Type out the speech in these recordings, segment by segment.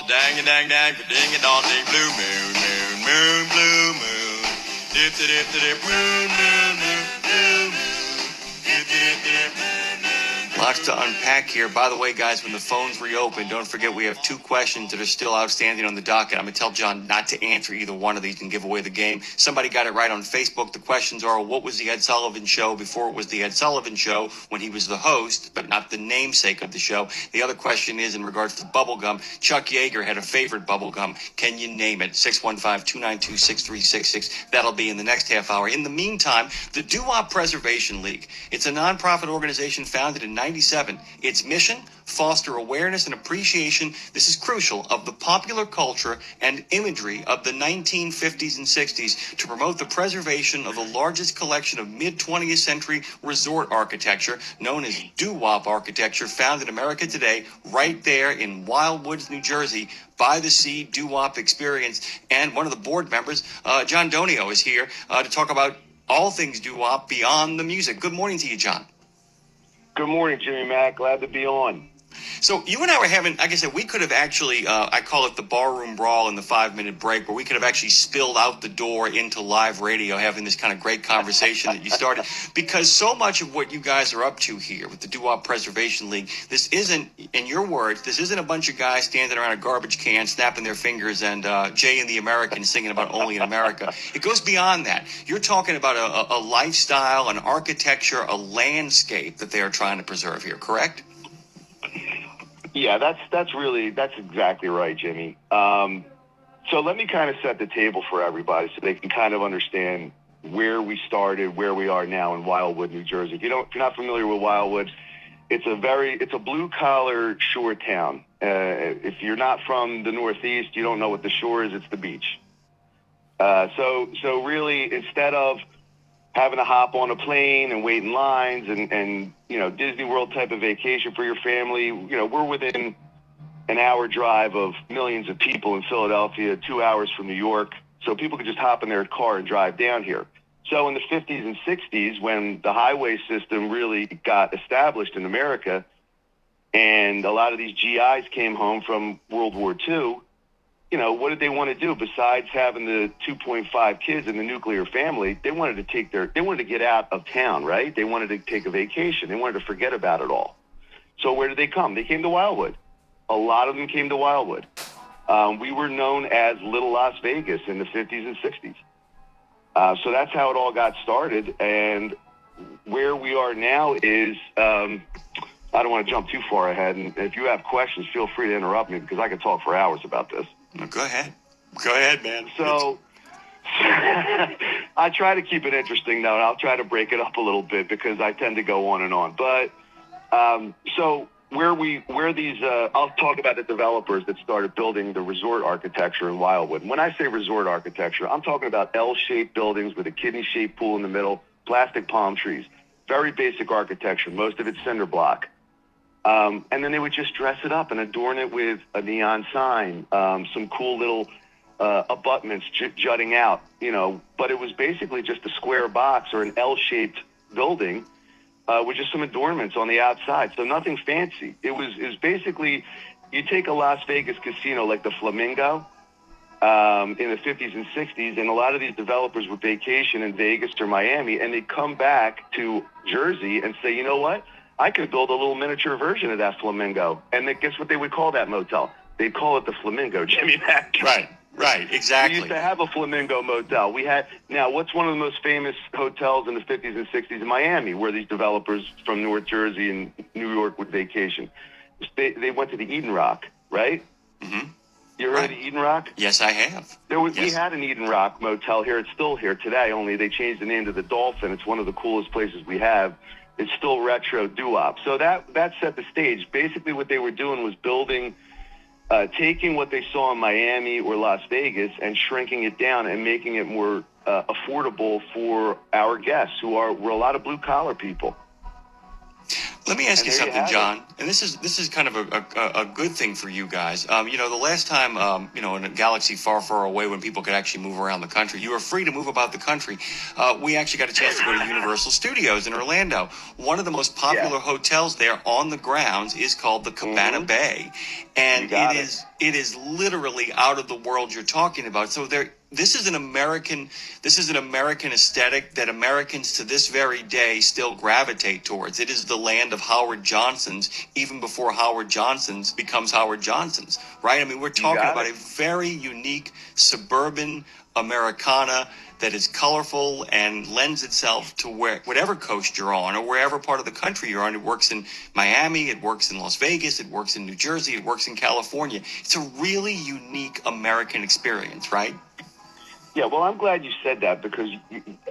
dang dang dang, ding a dong ding, blue moon, moon, moon, blue moon, dip dip dip, moon, moon, moon, blue moon, dip dip dip, moon, moon. Lots to unpack here. By the way, guys, when the phones reopen, don't forget we have 2 questions that are still outstanding on the docket. I'm going to tell John not to answer either one of these and give away the game. Somebody got it right on Facebook. The questions are, what was the Ed Sullivan Show before it was the Ed Sullivan Show when he was the host, but not the namesake of the show? The other question is in regards to bubblegum. Chuck Yeager had a favorite bubblegum. Can you name it? 615-292-6366. That'll be in the next half hour. In the meantime, the Doo-Wop Preservation League. It's a nonprofit organization founded in 97. Its mission, foster awareness and appreciation, this is crucial, of the popular culture and imagery of the 1950s and 60s to promote the preservation of the largest collection of mid-20th century resort architecture, known as doo-wop architecture, found in America today, right there in Wildwood, New Jersey, by the sea doo-wop experience. And one of the board members, John Donio, is here to talk about all things doo-wop beyond the music. Good morning to you, John. Good morning, Jimmy Mack. Glad to be on. So you and I were having, like I said, we could have actually, I call it the barroom brawl in the 5-minute break, where we could have actually spilled out the door into live radio, having this kind of great conversation that you started. Because so much of what you guys are up to here with the Doo-Wop Preservation League, this isn't, in your words, this isn't a bunch of guys standing around a garbage can, snapping their fingers, and Jay and the Americans singing about Only in America. It goes beyond that. You're talking about a lifestyle, an architecture, a landscape that they are trying to preserve here, correct? Yeah, that's exactly right, Jimmy. So let me kind of set the table for everybody so they can kind of understand where we started, where we are now in Wildwood, New Jersey. If you're not familiar with Wildwood, it's a blue collar shore town. If you're not from the Northeast, you don't know what the shore is. It's the beach. So really, instead of having to hop on a plane and wait in lines and Disney World type of vacation for your family, we're within an hour drive of millions of people in Philadelphia, 2 hours from New York. So people could just hop in their car and drive down here. So in the 50s and 60s, when the highway system really got established in America, and a lot of these GIs came home from World War II, what did they want to do besides having the 2.5 kids in the nuclear family? They wanted to get out of town, right? They wanted to take a vacation. They wanted to forget about it all. So where did they come? They came to Wildwood. A lot of them came to Wildwood. We were known as Little Las Vegas in the 50s and 60s. So that's how it all got started. And where we are now is, I don't want to jump too far ahead. And if you have questions, feel free to interrupt me because I could talk for hours about this. No, go ahead. Go ahead, man. So I try to keep it interesting, though, and I'll try to break it up a little bit because I tend to go on and on. But so I'll talk about the developers that started building the resort architecture in Wildwood. When I say resort architecture, I'm talking about L-shaped buildings with a kidney-shaped pool in the middle, plastic palm trees. Very basic architecture. Most of it's cinder block. And then they would just dress it up and adorn it with a neon sign, some cool little abutments jutting out, but it was basically just a square box or an L-shaped building with just some adornments on the outside. So nothing fancy. It was basically, you take a Las Vegas casino like the Flamingo in the 50s and 60s, and a lot of these developers would vacation in Vegas or Miami, and they'd come back to Jersey and say, you know what? I could build a little miniature version of that Flamingo. And then guess what they would call that motel? They'd call it the Flamingo, Jimmy Mack. Right, exactly. We used to have a Flamingo motel. Now, what's one of the most famous hotels in the 50s and 60s in Miami, where these developers from North Jersey and New York would vacation? They went to the Eden Rock, right? Mm-hmm. You heard of the Eden Rock? Yes, I have. We had an Eden Rock motel here. It's still here today, only they changed the name to the Dolphin. It's one of the coolest places we have. It's still retro doo-wop. So that set the stage. Basically what they were doing was taking what they saw in Miami or Las Vegas and shrinking it down and making it more affordable for our guests were a lot of blue-collar people. Let me ask And you there you something, have it. John, and this is kind of a good thing for you guys. The last time, in a galaxy far, far away when people could actually move around the country, you were free to move about the country. We actually got a chance to go to Universal Studios in Orlando. One of the most popular hotels there on the grounds is called the Cabana Bay, and it is literally out of the world you're talking about. So this is an American aesthetic that Americans to this very day still gravitate towards. It is the land of Howard Johnson's, even before Howard Johnson's becomes Howard Johnson's, right? I mean, we're talking about a very unique suburban Americana that is colorful and lends itself to whatever coast you're on or wherever part of the country you're on. It works in Miami, it works in Las Vegas, it works in New Jersey, it works in California. It's a really unique American experience, right? Yeah, well, I'm glad you said that because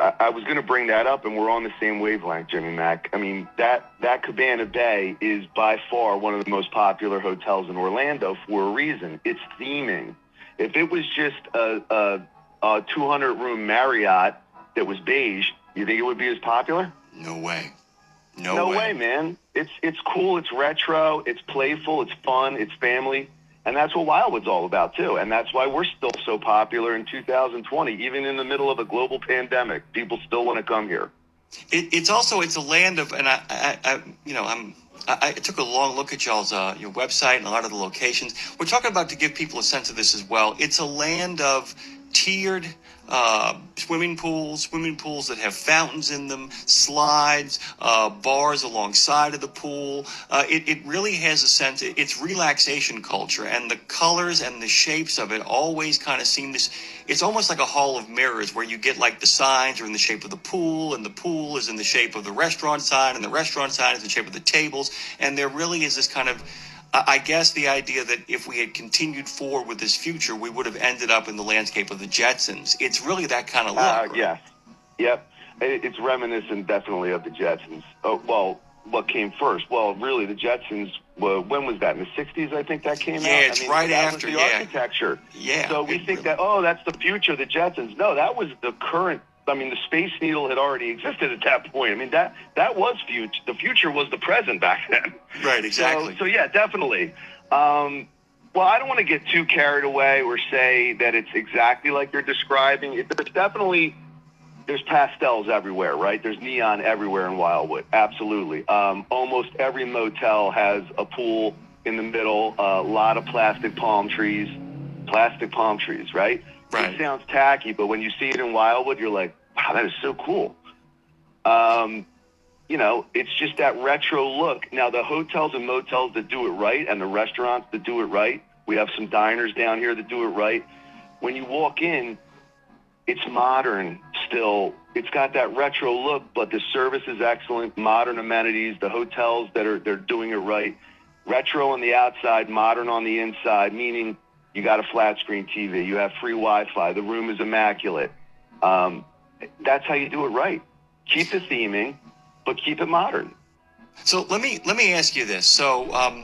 I was going to bring that up, and we're on the same wavelength, Jimmy Mack. I mean, that Cabana Bay is by far one of the most popular hotels in Orlando for a reason. It's theming. If it was just a 200-room Marriott that was beige, you think it would be as popular? No way. No way, man. It's cool. It's retro. It's playful. It's fun. It's family. And that's what Wildwood's all about, too. And that's why we're still so popular in 2020. Even in the middle of a global pandemic, people still want to come here. It's a land of, and I took a long look at y'all's your website and a lot of the locations. We're talking about, to give people a sense of this as well, it's a land of tiered swimming pools that have fountains in them, slides, bars alongside of the pool. It really has a sense, it's relaxation culture, and the colors and the shapes of it always kind of seem this, it's almost like a hall of mirrors where you get like the signs are in the shape of the pool, and the pool is in the shape of the restaurant sign, and the restaurant sign is in the shape of the tables, and there really is this kind of, I guess the idea that if we had continued forward with this future, we would have ended up in the landscape of the Jetsons. It's really that kind of look. Right? Yes. Yep. It's reminiscent definitely of the Jetsons. Oh, well, what came first? Well, really, the Jetsons, when was that? In the 60s, I think that came out? Yeah, it's right after. That was the architecture. Yeah. So we think that, that's the future, the Jetsons. No, that was the current. I mean, the Space Needle had already existed at that point. I mean, that was future. The future was the present back then. Right, exactly. So yeah, definitely. Well, I don't want to get too carried away or say that it's exactly like you're describing. There's pastels everywhere, right? There's neon everywhere in Wildwood. Absolutely. Almost every motel has a pool in the middle, a lot of plastic palm trees, right? Right. It sounds tacky, but when you see it in Wildwood, you're like, wow, that is so cool. It's just that retro look. Now, the hotels and motels that do it right and the restaurants that do it right, we have some diners down here that do it right. When you walk in, it's modern still. It's got that retro look, but the service is excellent, modern amenities, the hotels they're doing it right. Retro on the outside, modern on the inside, meaning you got a flat screen TV, you have free Wi-Fi, the room is immaculate. That's how you do it right. Keep the theming, but keep it modern. So let me ask you this. So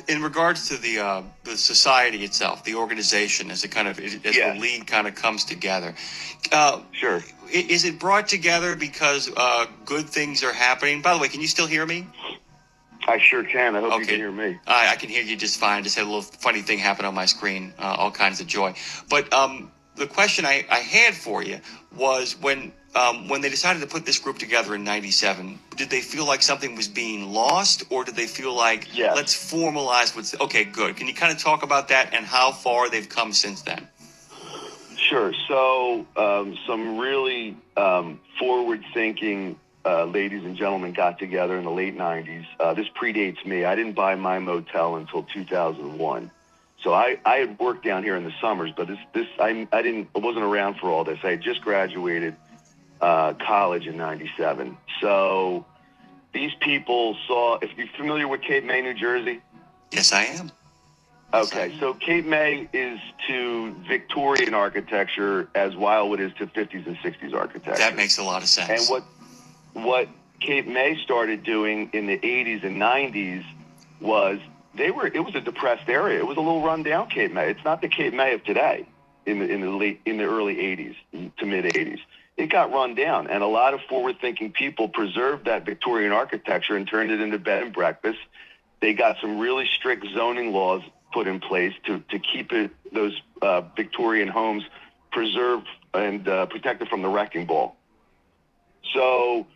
in regards to the society itself, the organization, as the league kind of comes together, sure. Is it brought together because good things are happening? By the way, can you still hear me? I sure can. I hope you can hear me. I can hear you just fine. Just had a little funny thing happen on my screen. All kinds of joy. But the question I had for you was when they decided to put this group together in '97, did they feel like something was being lost, or did they feel like, let's formalize what's... Okay, good. Can you kind of talk about that and how far they've come since then? Sure. So some really forward-thinking ladies and gentlemen got together in the late 90s. This predates me. I didn't buy my motel until 2001. So I had worked down here in the summers, but I wasn't around for all this. I had just graduated college in 97. So these people saw, if you're familiar with Cape May, New Jersey? Yes, I am. Okay, so Cape May is to Victorian architecture as Wildwood is to 50s and 60s architecture. That makes a lot of sense. And what Cape May started doing in the 80s and 90s was it was a depressed area. It was a little rundown Cape May. It's not the Cape May of today in the early 80s to mid 80s. it got run down. And a lot of forward-thinking people preserved that Victorian architecture and turned it into bed and breakfast. They got some really strict zoning laws put in place to keep those Victorian homes preserved and protected from the wrecking ball. So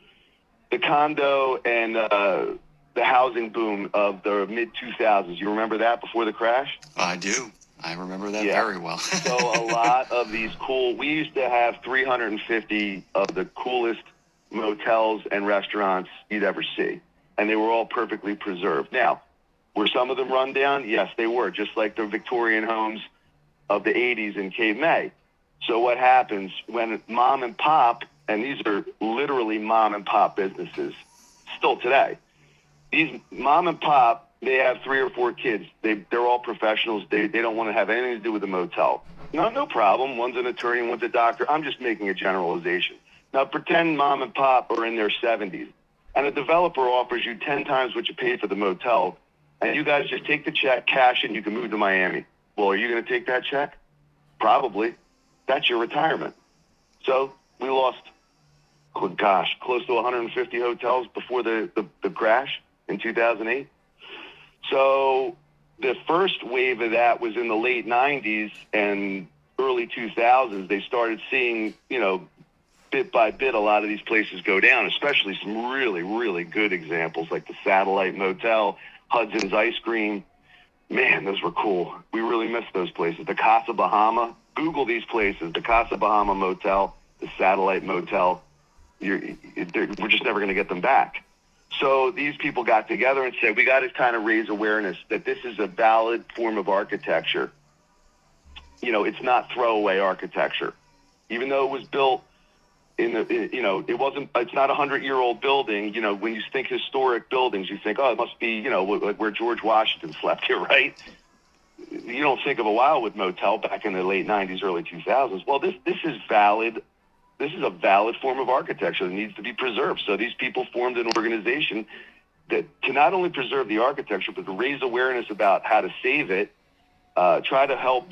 the condo and the housing boom of the mid-2000s, you remember that before the crash? I do. I remember that very well. So a lot of these we used to have 350 of the coolest motels and restaurants you'd ever see. And they were all perfectly preserved. Now, were some of them run down? Yes, they were, just like the Victorian homes of the 80s in Cape May. So what happens when mom and pop, and these are literally mom and pop businesses still today, these mom and pop, they have 3 or 4 kids. They're all professionals. They don't want to have anything to do with the motel. No problem. One's an attorney, one's a doctor. I'm just making a generalization. Now pretend mom and pop are in their 70s, and a developer offers you 10 times what you paid for the motel, and you guys just take the check, cash it, and you can move to Miami. Well, are you going to take that check? Probably. That's your retirement. So we lost, close to 150 hotels before the crash in 2008. So the first wave of that was in the late 90s and early 2000s. They started seeing, bit by bit, a lot of these places go down, especially some really, really good examples like the Satellite Motel, Hudson's Ice Cream. Man, those were cool. We really missed those places. The Casa Bahama. Google these places. The Casa Bahama Motel, the Satellite Motel. We're just never going to get them back. So these people got together and said, we got to kind of raise awareness that this is a valid form of architecture. It's not throwaway architecture. Even though it was built it's not a 100-year-old building. When you think historic buildings, you think, oh, it must be, where George Washington slept here, right? You don't think of a Wildwood Motel back in the late 90s, early 2000s. Well, this is valid. This is a valid form of architecture that needs to be preserved. So these people formed an organization that to not only preserve the architecture, but to raise awareness about how to save it, try to help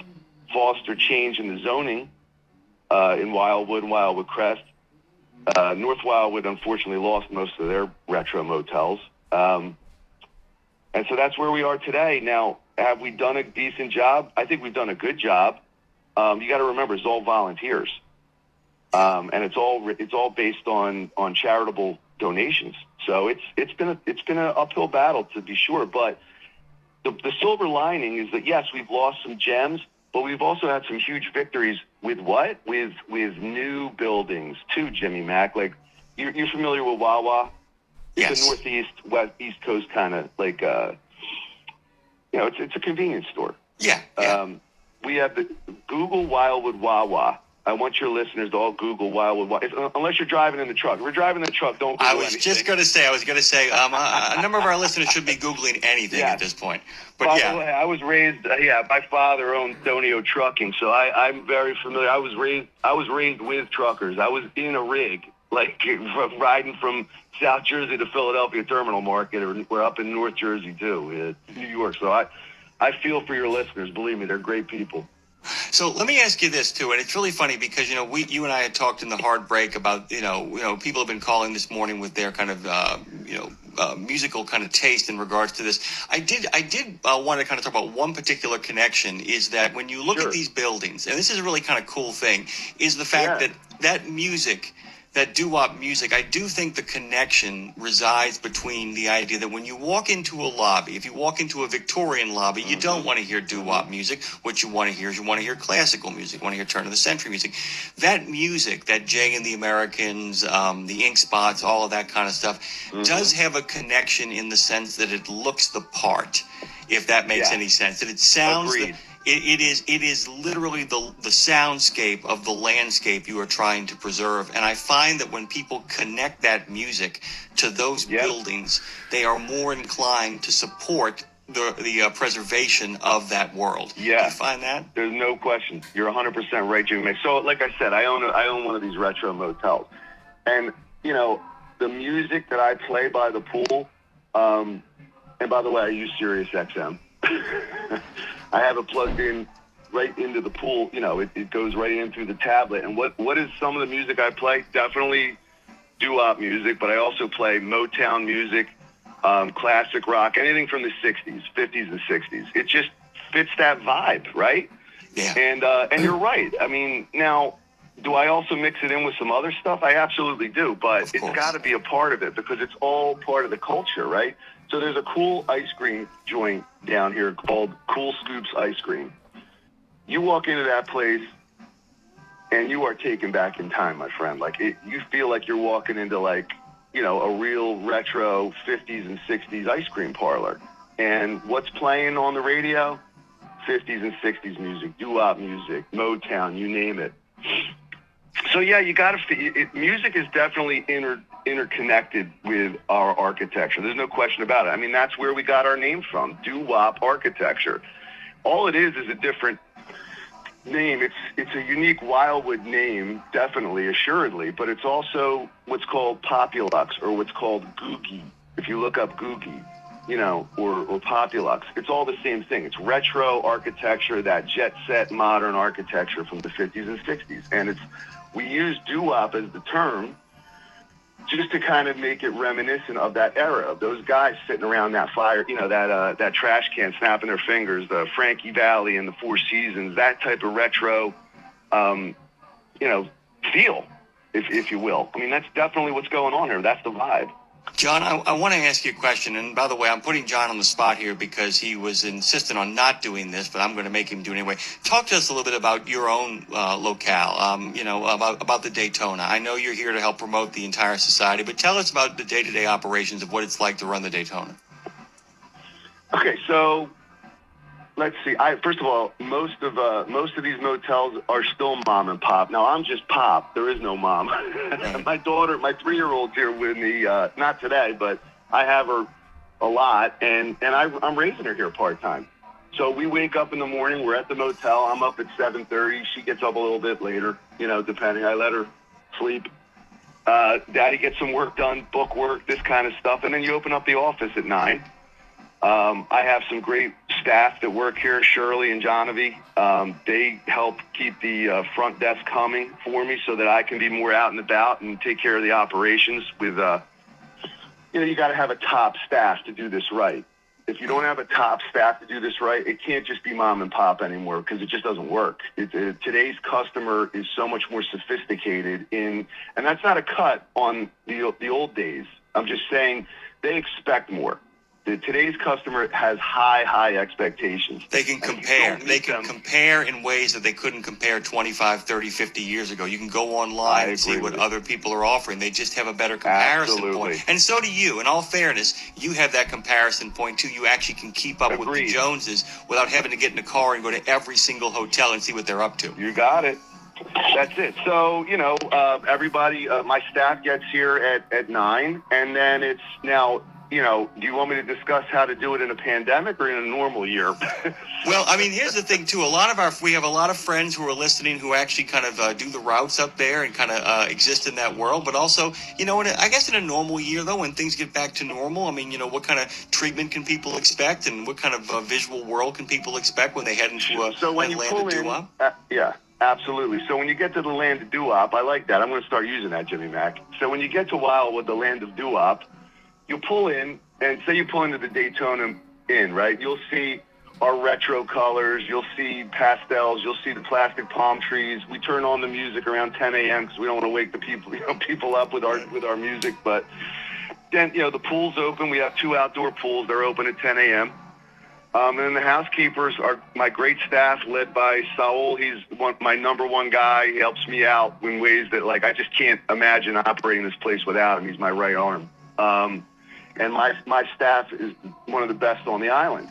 foster change in the zoning in Wildwood and Wildwood Crest. North Wildwood, unfortunately, lost most of their retro motels. And so that's where we are today. Now, have we done a decent job? I think we've done a good job. You got to remember, it's all volunteers. And it's all based on charitable donations. So it's been an uphill battle, to be sure. But the silver lining is that yes, we've lost some gems, but we've also had some huge victories with what? With new buildings too, Jimmy Mack. Like you're familiar with Wawa? Yes. It's a northeast, east coast kind of like it's a convenience store. Yeah. We have the Google Wildwood Wawa. I want your listeners to all Google Wildwood. Unless you're driving in the truck. If we're driving in the truck, don't Google anything. I was going to say, a number of our listeners should be Googling anything at this point. But by the way, I was raised, my father owned Donio Trucking, so I'm very familiar. I was raised with truckers. I was in a rig, like riding from South Jersey to Philadelphia Terminal Market, or we're up in North Jersey too, New York. So I feel for your listeners. Believe me, they're great people. So let me ask you this too, and it's really funny because you and I had talked in the hard break about people have been calling this morning with their kind of musical kind of taste in regards to this. I did want to kind of talk about one particular connection, is that when you look at these buildings, and this is a really kind of cool thing, is the fact that music, that doo-wop music, I do think the connection resides between the idea that when you walk into a lobby, if you walk into a Victorian lobby, you don't want to hear doo-wop music. What you want to hear is classical music. You want to hear turn-of-the-century music. That music, that Jay and the Americans, the Ink Spots, all of that kind of stuff, does have a connection in the sense that it looks the part, if that makes any sense. That it sounds... It is literally the soundscape of the landscape you are trying to preserve. And I find that when people connect that music to those buildings, they are more inclined to support the preservation of that world. Yeah. Do you find that? There's no question. You're 100% right, Jimmy. So like I said, I own one of these retro motels. And, the music that I play by the pool, and by the way, I use Sirius XM. I have it plugged in right into the pool. You know, it goes right in through the tablet. And what is some of the music I play? Definitely doo-wop music, but I also play Motown music, classic rock, anything from the 60s, 50s, and 60s. It just fits that vibe, right? Yeah. And you're right. I mean, now, do I also mix it in with some other stuff? I absolutely do, but it's got to be a part of it because it's all part of the culture, right? So there's a cool ice cream joint down here called Cool Scoops Ice Cream. You walk into that place, and you are taken back in time, my friend. Like, you feel like you're walking into, like, you know, a real retro 50s and 60s ice cream parlor. And what's playing on the radio? 50s and 60s music, doo-wop music, Motown, you name it. So, yeah, you got to – music is definitely interconnected with our architecture. There's no question about it. I mean, that's where we got our name from, doo-wop architecture. All it is a different name. It's a unique Wildwood name, definitely, assuredly, but it's also what's called Populux or what's called Googie. If you look up Googie, you know, or Populux, it's all the same thing. It's retro architecture, that jet-set modern architecture from the 50s and 60s. And we use doo-wop as the term just to kind of make it reminiscent of that era, of those guys sitting around that fire, you know, that trash can snapping their fingers, the Frankie Valli and the Four Seasons, that type of retro, you know, feel, if you will. I mean, that's definitely what's going on here. That's the vibe. John, I want to ask you a question, and by the way, I'm putting John on the spot here because he was insistent on not doing this, but I'm going to make him do it anyway. Talk to us a little bit about your own locale, you know, about the Daytona. I know you're here to help promote the entire society, but tell us about the day-to-day operations of what it's like to run the Daytona. Okay, so let's see. First of all, most of these motels are still mom and pop. Now I'm just pop. There is no mom. My daughter, my 3-year-old's here with me. Not today, but I have her a lot, and I'm raising her here part time. So we wake up in the morning. We're at the motel. I'm up at 7:30. She gets up a little bit later, you know, depending. I let her sleep. Daddy gets some work done, book work, this kind of stuff, and then you open up the office at 9. I have some great staff that work here, Shirley and Johnavy. They help keep the front desk coming for me so that I can be more out and about and take care of the operations with, you know, you got to have a top staff to do this right. If you don't have a top staff to do this right, it can't just be mom and pop anymore because it just doesn't work. Today's customer is so much more sophisticated and that's not a cut on the old days. I'm just saying they expect more. Today's customer has high expectations. They can compare. They can compare in ways that they couldn't compare 25, 30, 50 years ago. You can go online and see what other people are offering. They just have a better comparison point. And so do you. In all fairness, you have that comparison point, too. You actually can keep up with the Joneses without having to get in a car and go to every single hotel and see what they're up to. You got it. That's it. So, you know, everybody, my staff gets here at 9, and then it's now... You know, do you want me to discuss how to do it in a pandemic or in a normal year? Well, I mean, here's the thing, too. We have a lot of friends who are listening who actually kind of do the routes up there and kind of exist in that world. But also, you know, I guess in a normal year, though, when things get back to normal, I mean, you know, what kind of treatment can people expect and what kind of visual world can people expect when they head into a land of doo-wop? Yeah. Absolutely. So when you get to the land of doo-wop, I like that. I'm going to start using that, Jimmy Mack. So when you get to Wildwood, the land of doo-wop, you pull in, and say you pull into the Daytona Inn, right? You'll see our retro colors. You'll see pastels. You'll see the plastic palm trees. We turn on the music around 10 a.m. because we don't want to wake the people up with our music. But then, you know, the pool's open. We have 2 outdoor pools. They're open at 10 a.m. And then the housekeepers are my great staff led by Saul. He's my number one guy. He helps me out in ways that, like, I just can't imagine operating this place without him. He's my right arm. And my staff is one of the best on the island.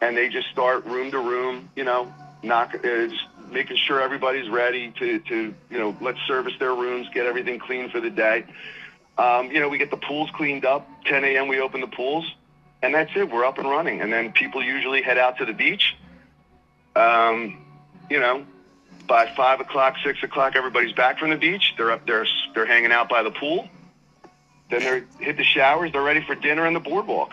And they just start room to room, you know, just making sure everybody's ready to you know, let's service their rooms, get everything clean for the day. You know, we get the pools cleaned up. 10 a.m. we open the pools. And that's it. We're up and running. And then people usually head out to the beach. You know, by 5 o'clock, 6 o'clock, everybody's back from the beach. They're up there. They're hanging out by the pool. Then they hit the showers. They're ready for dinner and the boardwalk.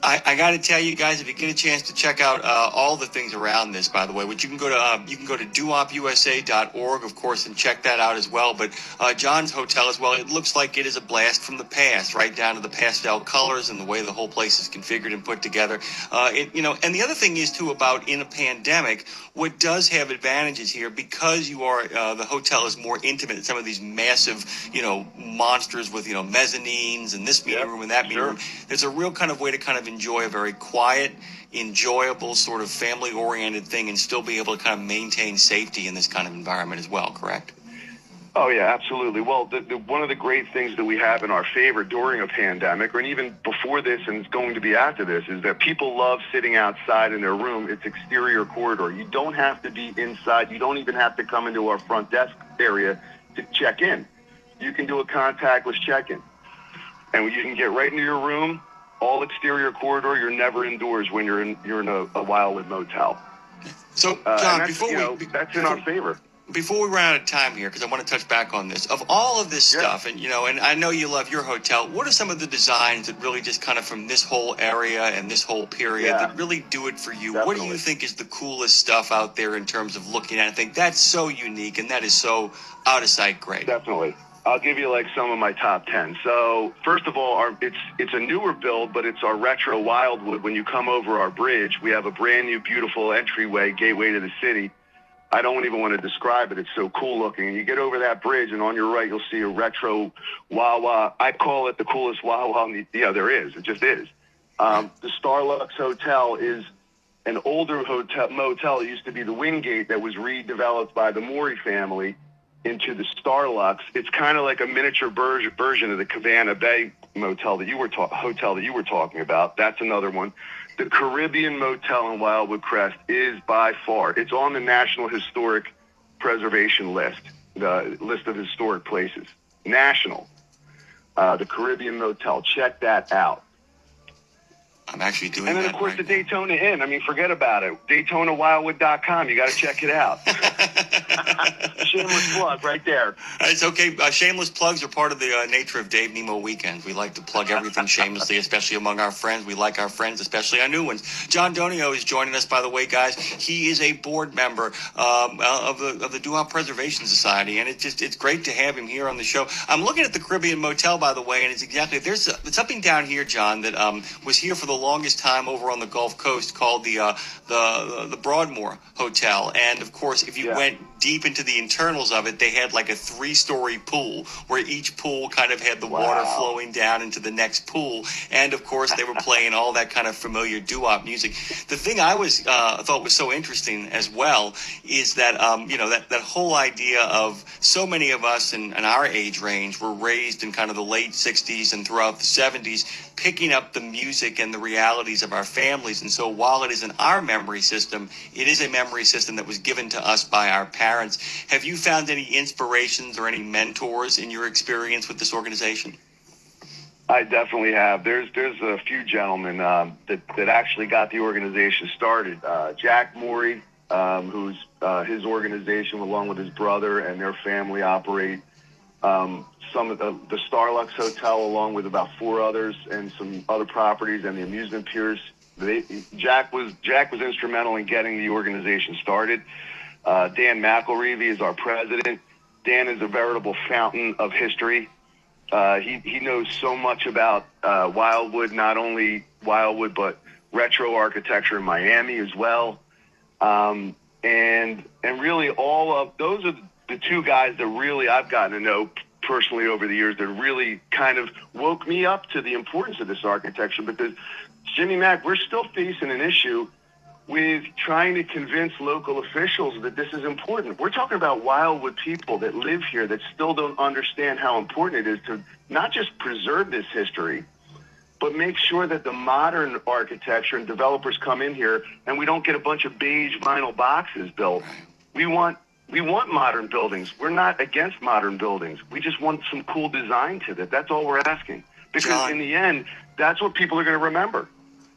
I got to tell you guys, if you get a chance to check out all the things around this, by the way, which you can go to duopusa.org, of course, and check that out as well. But John's hotel as well, it looks like it is a blast from the past, right down to the pastel colors and the way the whole place is configured and put together. And the other thing is too about in a pandemic, what does have advantages here because you are the hotel is more intimate than some of these massive, monsters with mezzanines and this meeting room and that meeting room. There's a real kind of way to kind of enjoy a very quiet, enjoyable, sort of family-oriented thing and still be able to kind of maintain safety in this kind of environment as well, correct? Oh, yeah, absolutely. Well, one of the great things that we have in our favor during a pandemic, or even before this and it's going to be after this, is that people love sitting outside in their room. It's exterior corridor. You don't have to be inside. You don't even have to come into our front desk area to check in. You can do a contactless check-in. And you can get right into your room, all exterior corridor. You're never indoors when you're in a Wildwood motel. So, John, that's in our favor. Before we run out of time here, because I want to touch back on this, of all of this stuff, and I know you love your hotel, what are some of the designs that really just kind of from this whole area and this whole period that really do it for you? Definitely. What do you think is the coolest stuff out there in terms of looking at it? I think that's so unique and that is so out of sight great. Definitely. I'll give you some of my top 10. So first of all, it's a newer build, but it's our retro Wildwood. When you come over our bridge, we have a brand new, beautiful entryway, gateway to the city. I don't even want to describe it. It's so cool looking. And you get over that bridge, and on your right, you'll see a retro Wawa. I call it the coolest Wawa there is. It just is. The Starlux Hotel is an older motel. It used to be the Wingate that was redeveloped by the Morey family into the Starlux. It's kind of like a miniature version of the Cabana Bay hotel that you were talking about. That's another one. The Caribbean Motel in Wildwood Crest is by far, it's on the National Historic Preservation list, the list of historic places. National. The Caribbean Motel. Check that out. I'm actually doing that. And then, of course, the Daytona Inn. I mean, forget about it. DaytonaWildwood.com. You got to check it out. Shameless plug right there. It's okay. Shameless plugs are part of the nature of Dave Nemo Weekends. We like to plug everything shamelessly, especially among our friends. We like our friends, especially our new ones. John Donio is joining us, by the way, guys. He is a board member of the Daytona Preservation Society, and it's great to have him here on the show. I'm looking at the Caribbean Motel, by the way, and there's something down here, John, that was here for the longest time over on the Gulf Coast called the Broadmoor Hotel. And of course, if you went deep into the internals of it, they had like a 3-story pool where each pool kind of had the water flowing down into the next pool. And of course, they were playing all that kind of familiar doo-wop music. The thing I thought was so interesting as well is that that whole idea of so many of us in our age range were raised in kind of the late 60s and throughout the 70s, picking up the music and the realities of our families. And so while it is in our memory system, it is a memory system that was given to us by our parents. Have you found any inspirations or any mentors in your experience with this organization? I definitely have. There's a few gentlemen that actually got the organization started. Jack Morey, who's his organization, along with his brother and their family, operate some of the Starlux Hotel, along with about 4 others and some other properties and the amusement piers. Jack was instrumental in getting the organization started. Dan McElreevy is our president. Dan is a veritable fountain of history. He knows so much about Wildwood, not only Wildwood, but retro architecture in Miami as well. And really all of those are the 2 guys that really I've gotten to know personally over the years that really kind of woke me up to the importance of this architecture, because Jimmy Mack, we're still facing an issue with trying to convince local officials that this is important. We're talking about Wildwood people that live here that still don't understand how important it is to not just preserve this history, but make sure that the modern architecture and developers come in here and we don't get a bunch of beige vinyl boxes built. We want modern buildings. We're not against modern buildings. We just want some cool design to it. That's all we're asking. Because in the end, that's what people are going to remember.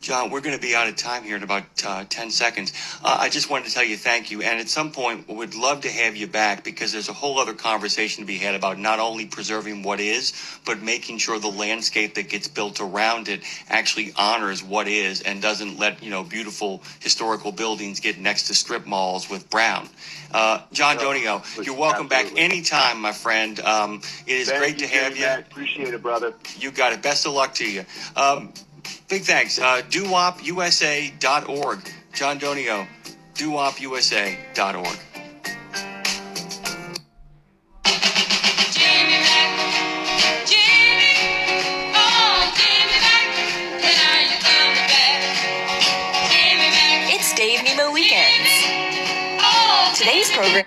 John, we're going to be out of time here in about 10 seconds. I just wanted to tell you thank you. And at some point, we'd love to have you back because there's a whole other conversation to be had about not only preserving what is, but making sure the landscape that gets built around it actually honors what is and doesn't let, beautiful historical buildings get next to strip malls with brown. John Donio, you're welcome back anytime, my friend. It is great to have you. Appreciate it, brother. You got it. Best of luck to you. Big thanks. DUOPUSA.org. John Donio, DUOPUSA.org. It's Dave Nemo Weekends. Today's program.